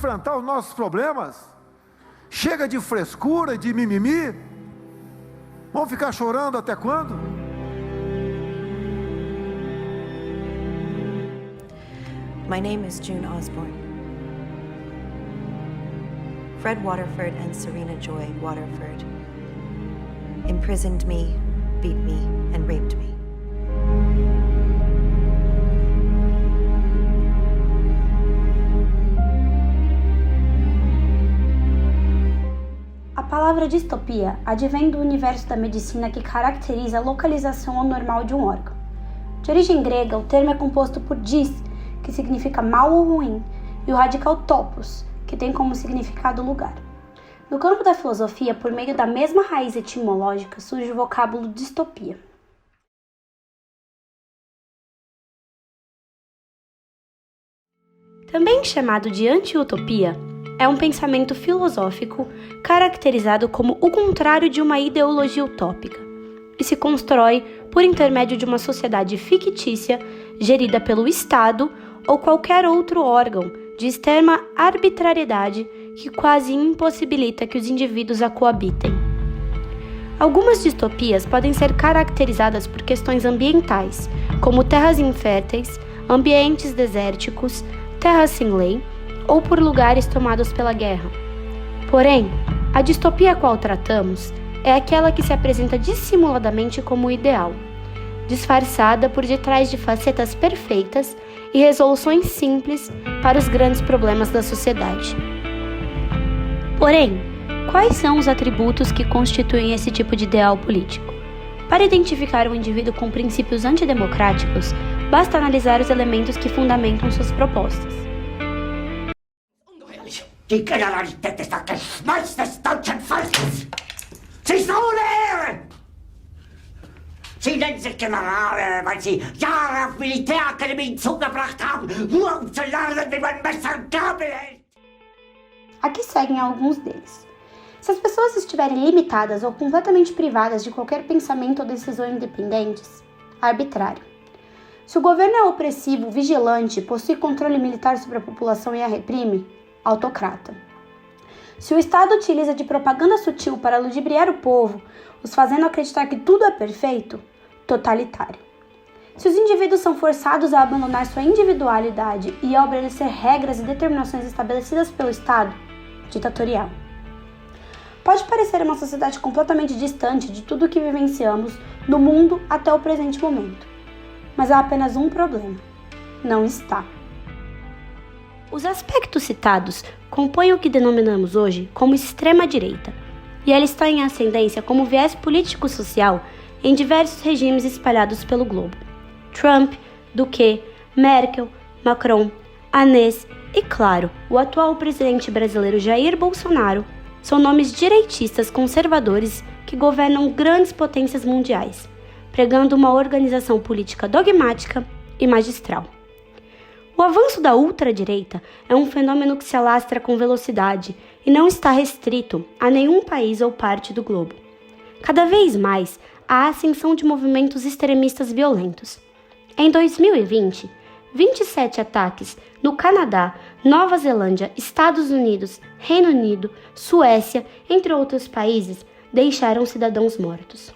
enfrentar os nossos problemas. Chega de frescura, de mimimi. Vamos ficar chorando até quando? My name is June Osborne. Fred Waterford and Serena Joy Waterford imprisoned me, beat me, and raped me. A palavra distopia advém do universo da medicina que caracteriza a localização anormal de um órgão. De origem grega, o termo é composto por dis, que significa mal ou ruim, e o radical topos, que tem como significado lugar. No campo da filosofia, por meio da mesma raiz etimológica, surge o vocábulo distopia. Também chamado de anti-utopia, é um pensamento filosófico caracterizado como o contrário de uma ideologia utópica e se constrói por intermédio de uma sociedade fictícia gerida pelo Estado ou qualquer outro órgão de extrema arbitrariedade que quase impossibilita que os indivíduos a coabitem. Algumas distopias podem ser caracterizadas por questões ambientais, como terras inférteis, ambientes desérticos, terras sem lei, ou por lugares tomados pela guerra. Porém, a distopia a qual tratamos é aquela que se apresenta dissimuladamente como ideal, disfarçada por detrás de facetas perfeitas e resoluções simples para os grandes problemas da sociedade. Porém, quais são os atributos que constituem esse tipo de ideal político? Para identificar um indivíduo com princípios antidemocráticos, basta analisar os elementos que fundamentam suas propostas. Die Generalität ist das Geschmeiß des deutschen Volkes. Sie ist ohne Ehre. Sie nennen sich Generale, weil sie Jahre auf Militärakademien zugebracht haben, nur um zu lernen, wie man Messer und Gabel hält. Aqui seguem alguns deles. Se as pessoas estiverem limitadas ou completamente privadas de qualquer pensamento ou decisão independentes, arbitrário. Se o governo é opressivo, vigilante, possui controle militar sobre a população e a reprime, autocrata. Se o Estado utiliza de propaganda sutil para ludibriar o povo, os fazendo acreditar que tudo é perfeito, totalitário. Se os indivíduos são forçados a abandonar sua individualidade e a obedecer regras e determinações estabelecidas pelo Estado, ditatorial. Pode parecer uma sociedade completamente distante de tudo o que vivenciamos no mundo até o presente momento, mas há apenas um problema: não está. Os aspectos citados compõem o que denominamos hoje como extrema-direita, e ela está em ascendência como viés político-social em diversos regimes espalhados pelo globo. Trump, Duque, Merkel, Macron, Anés e, claro, o atual presidente brasileiro Jair Bolsonaro são nomes direitistas conservadores que governam grandes potências mundiais, pregando uma organização política dogmática e magistral. O avanço da ultradireita é um fenômeno que se alastra com velocidade e não está restrito a nenhum país ou parte do globo. Cada vez mais, há a ascensão de movimentos extremistas violentos. Em 2020, 27 ataques no Canadá, Nova Zelândia, Estados Unidos, Reino Unido, Suécia, entre outros países, deixaram cidadãos mortos.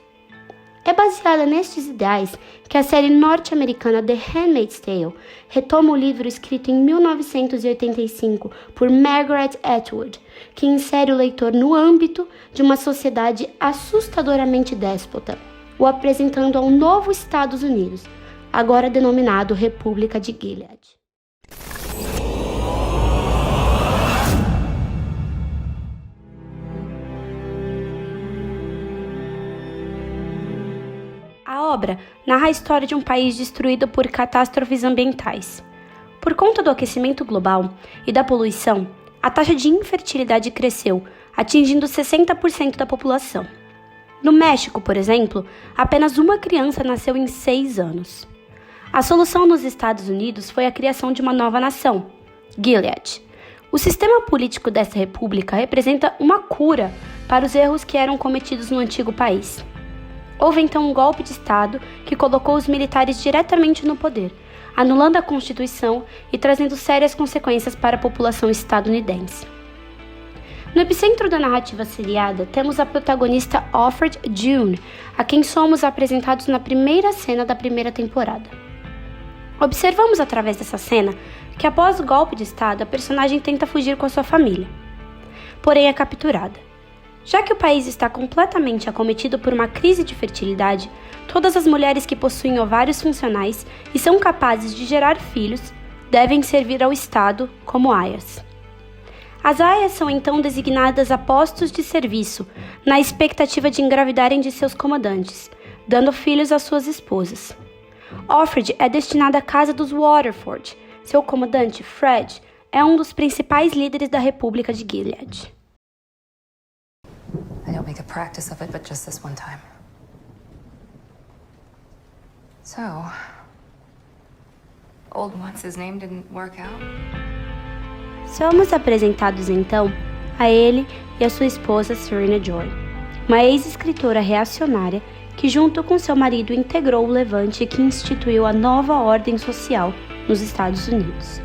É baseada nestes ideais que a série norte-americana The Handmaid's Tale retoma o livro escrito em 1985 por Margaret Atwood, que insere o leitor no âmbito de uma sociedade assustadoramente déspota, o apresentando ao novo Estados Unidos, agora denominado República de Gilead. A obra narra a história de um país destruído por catástrofes ambientais. Por conta do aquecimento global e da poluição, a taxa de infertilidade cresceu, atingindo 60% da população. No México, por exemplo, apenas uma criança nasceu em 6 anos. A solução nos Estados Unidos foi a criação de uma nova nação, Gilead. O sistema político dessa república representa uma cura para os erros que eram cometidos no antigo país. Houve então um golpe de Estado que colocou os militares diretamente no poder, anulando a Constituição e trazendo sérias consequências para a população estadunidense. No epicentro da narrativa seriada, temos a protagonista Offred June, a quem somos apresentados na primeira cena da primeira temporada. Observamos através dessa cena que após o golpe de Estado, a personagem tenta fugir com a sua família, porém é capturada. Já que o país está completamente acometido por uma crise de fertilidade, todas as mulheres que possuem ovários funcionais e são capazes de gerar filhos devem servir ao Estado como aias. As aias são então designadas a postos de serviço, na expectativa de engravidarem de seus comandantes, dando filhos às suas esposas. Offred é destinada à casa dos Waterford. Seu comandante, Fred, é um dos principais líderes da República de Gilead. I don't make a practice of it, but just this one time. So, old what's-his name didn't work out? Somos apresentados então a ele e a sua esposa Serena Joy, uma ex-escritora reacionária que junto com seu marido integrou o levante que instituiu a nova ordem social nos Estados Unidos.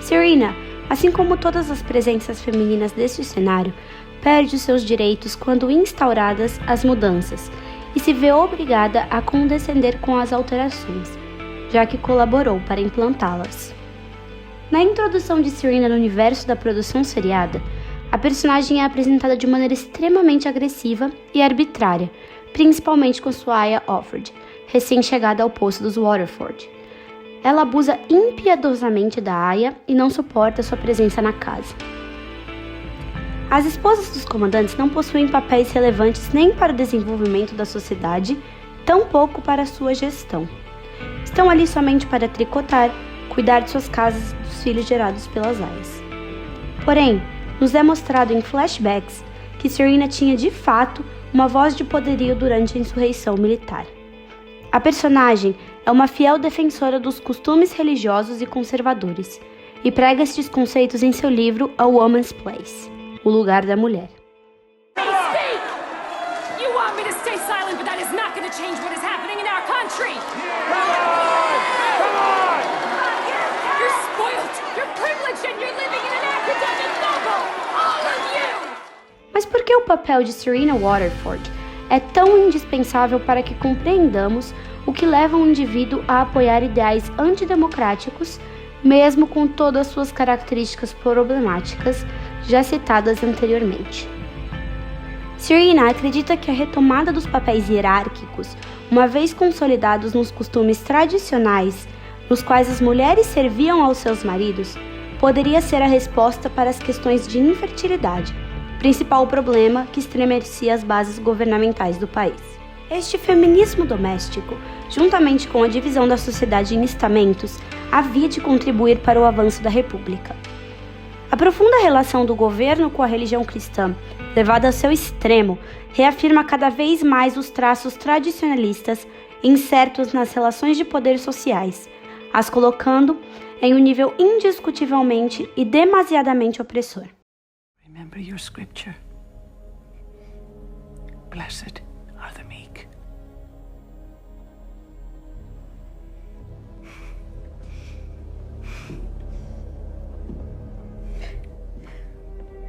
Serena, assim como todas as presenças femininas deste cenário, perde os seus direitos quando instauradas as mudanças e se vê obrigada a condescender com as alterações, já que colaborou para implantá-las. Na introdução de Serena no universo da produção seriada, a personagem é apresentada de maneira extremamente agressiva e arbitrária, principalmente com sua aia Offred, recém-chegada ao posto dos Waterford. Ela abusa impiedosamente da aia e não suporta sua presença na casa. As esposas dos comandantes não possuem papéis relevantes nem para o desenvolvimento da sociedade, tampouco para a sua gestão. Estão ali somente para tricotar, cuidar de suas casas e dos filhos gerados pelas aias. Porém, nos é mostrado em flashbacks que Serena tinha de fato uma voz de poderio durante a insurreição militar. A personagem é uma fiel defensora dos costumes religiosos e conservadores e prega estes conceitos em seu livro A Woman's Place, O Lugar da Mulher. Mas por que o papel de Serena Waterford é tão indispensável para que compreendamos o que leva um indivíduo a apoiar ideais antidemocráticos, mesmo com todas as suas características problemáticas já citadas anteriormente? Serena acredita que a retomada dos papéis hierárquicos, uma vez consolidados nos costumes tradicionais, nos quais as mulheres serviam aos seus maridos, poderia ser a resposta para as questões de infertilidade, principal problema que estremecia as bases governamentais do país. Este feminismo doméstico, juntamente com a divisão da sociedade em estamentos, havia de contribuir para o avanço da República. A profunda relação do governo com a religião cristã, levada ao seu extremo, reafirma cada vez mais os traços tradicionalistas incertos nas relações de poder sociais, as colocando em um nível indiscutivelmente e demasiadamente opressor. Remember your scripture. Blessed are the meek.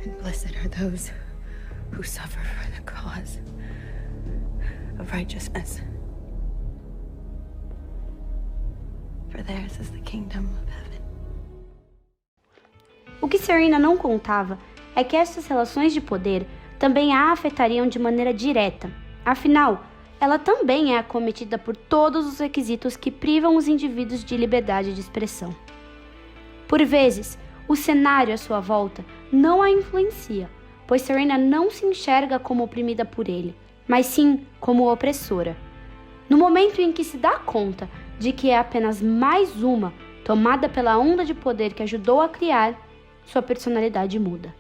And blessed are those who suffer for the cause of righteousness. For theirs is the kingdom of heaven. O que Serena não contava é que essas relações de poder também a afetariam de maneira direta. Afinal, ela também é acometida por todos os requisitos que privam os indivíduos de liberdade de expressão. Por vezes, o cenário à sua volta não a influencia, pois Serena não se enxerga como oprimida por ele, mas sim como opressora. No momento em que se dá conta de que é apenas mais uma tomada pela onda de poder que ajudou a criar, sua personalidade muda.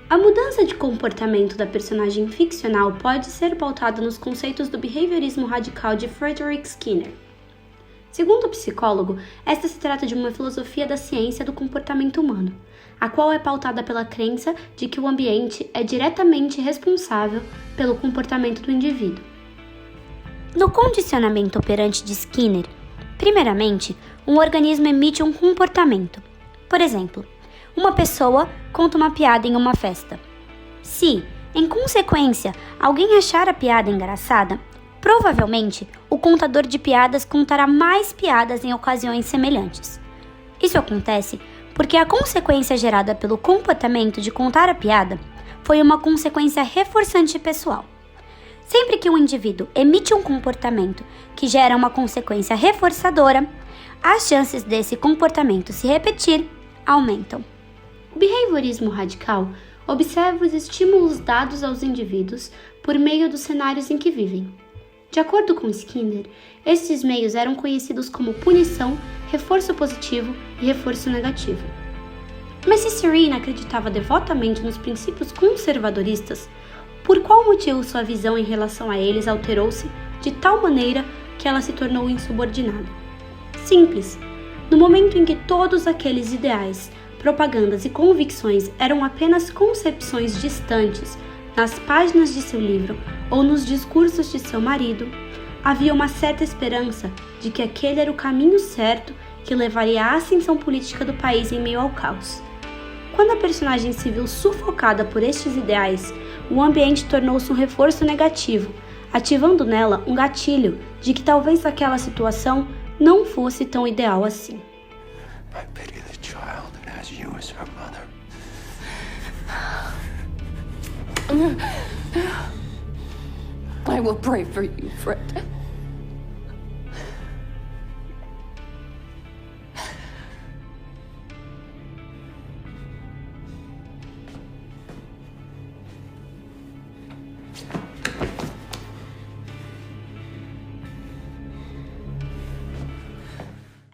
A mudança de comportamento da personagem ficcional pode ser pautada nos conceitos do behaviorismo radical de Frederick Skinner. Segundo o psicólogo, esta se trata de uma filosofia da ciência do comportamento humano, a qual é pautada pela crença de que o ambiente é diretamente responsável pelo comportamento do indivíduo. No condicionamento operante de Skinner, Primeiramente, um organismo emite um comportamento. Por exemplo, uma pessoa conta uma piada em uma festa. Se, em consequência, alguém achar a piada engraçada, provavelmente o contador de piadas contará mais piadas em ocasiões semelhantes. Isso acontece porque a consequência gerada pelo comportamento de contar a piada foi uma consequência reforçante pessoal. Sempre que um indivíduo emite um comportamento que gera uma consequência reforçadora, as chances desse comportamento se repetir aumentam. O behaviorismo radical observa os estímulos dados aos indivíduos por meio dos cenários em que vivem. De acordo com Skinner, estes meios eram conhecidos como punição, reforço positivo e reforço negativo. Mas se Serena acreditava devotamente nos princípios conservadoristas, por qual motivo sua visão em relação a eles alterou-se de tal maneira que ela se tornou insubordinada? Simples. No momento em que todos aqueles ideais, propagandas e convicções eram apenas concepções distantes nas páginas de seu livro ou nos discursos de seu marido, havia uma certa esperança de que aquele era o caminho certo que levaria à ascensão política do país em meio ao caos. Quando a personagem se viu sufocada por estes ideais, o ambiente tornou-se um reforço negativo, ativando nela um gatilho de que talvez aquela situação não fosse tão ideal assim. I pity the child that has you as her mother. I will pray for you, Fred.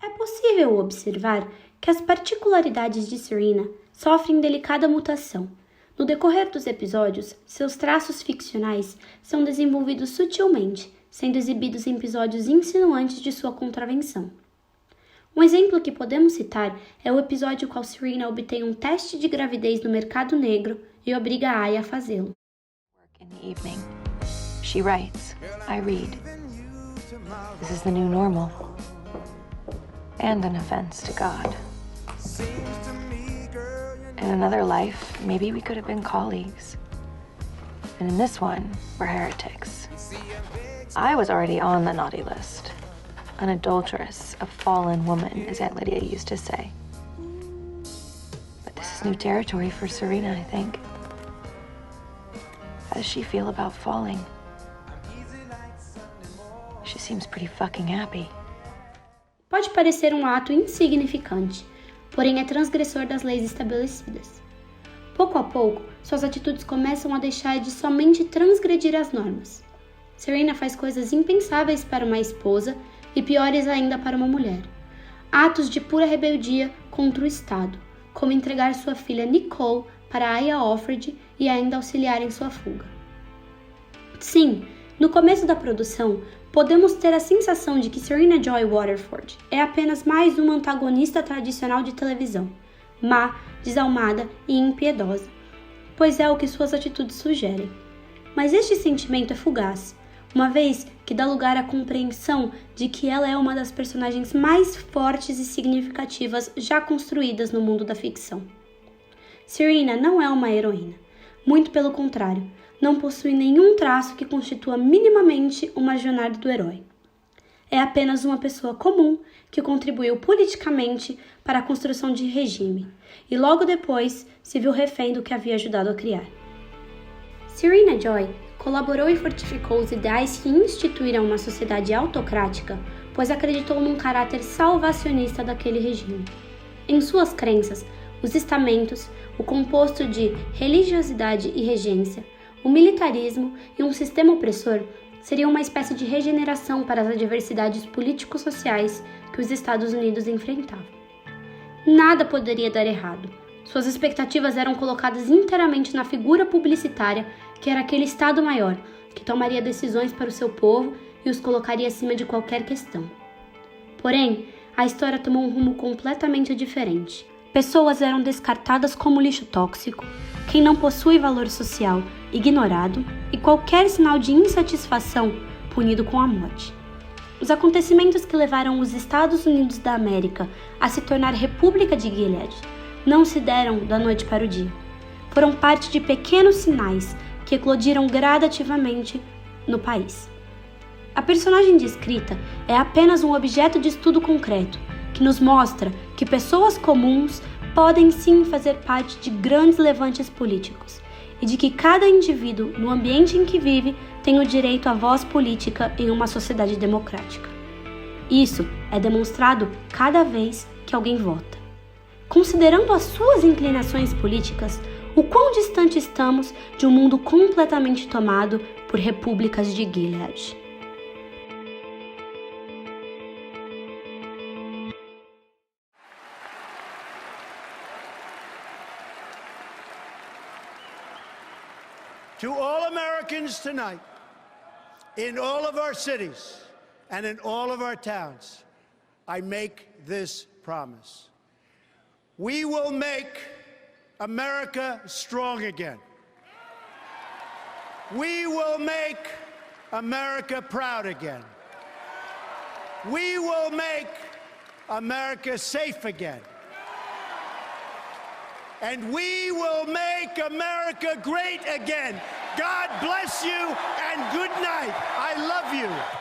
É possível observar que as particularidades de Serena sofrem delicada mutação. No decorrer dos episódios, seus traços ficcionais são desenvolvidos sutilmente, sendo exibidos em episódios insinuantes de sua contravenção. Um exemplo que podemos citar é o episódio qual Serena obtém um teste de gravidez no mercado negro e obriga a Aya a fazê-lo. In the evening, she writes, I read. This is the new normal. And an offense to God. In another life, maybe we could have been colleagues. And in this one, we're heretics. I was already on the naughty list. An adulteress, a fallen woman, as Aunt Lydia used to say. But this is new territory for Serena, I think. How does she feel about falling? She seems pretty fucking happy. Pode parecer um ato insignificante, porém é transgressor das leis estabelecidas. Pouco a pouco, suas atitudes começam a deixar de somente transgredir as normas. Serena faz coisas impensáveis para uma esposa e piores ainda para uma mulher. Atos de pura rebeldia contra o Estado, como entregar sua filha Nicole para Aya Offred e ainda auxiliar em sua fuga. Sim, no começo da produção, podemos ter a sensação de que Serena Joy Waterford é apenas mais uma antagonista tradicional de televisão, má, desalmada e impiedosa, pois é o que suas atitudes sugerem. Mas este sentimento é fugaz, uma vez que dá lugar à compreensão de que ela é uma das personagens mais fortes e significativas já construídas no mundo da ficção. Serena não é uma heroína, muito pelo contrário, não possui nenhum traço que constitua minimamente uma jornada do herói. É apenas uma pessoa comum que contribuiu politicamente para a construção de regime e logo depois se viu refém do que havia ajudado a criar. Serena Joy colaborou e fortificou os ideais que instituíram uma sociedade autocrática, pois acreditou num caráter salvacionista daquele regime. Em suas crenças, os estamentos, o composto de religiosidade e regência, o militarismo e um sistema opressor seriam uma espécie de regeneração para as adversidades político-sociais que os Estados Unidos enfrentavam. Nada poderia dar errado. Suas expectativas eram colocadas inteiramente na figura publicitária que era aquele Estado Maior, que tomaria decisões para o seu povo e os colocaria acima de qualquer questão. Porém, a história tomou um rumo completamente diferente. Pessoas eram descartadas como lixo tóxico, quem não possui valor social ignorado e qualquer sinal de insatisfação punido com a morte. Os acontecimentos que levaram os Estados Unidos da América a se tornar República de Gilead não se deram da noite para o dia. Foram parte de pequenos sinais que eclodiram gradativamente no país. A personagem descrita é apenas um objeto de estudo concreto que nos mostra que pessoas comuns podem sim fazer parte de grandes levantes políticos e de que cada indivíduo, no ambiente em que vive, tem o direito à voz política em uma sociedade democrática. Isso é demonstrado cada vez que alguém vota. Considerando as suas inclinações políticas, o quão distante estamos de um mundo completamente tomado por repúblicas de Gilead. To all Americans tonight, in all of our cities and in all of our towns, I make this promise. We will make America strong again. We will make America proud again. We will make America safe again. And we will make America great again. God bless you and good night. I love you.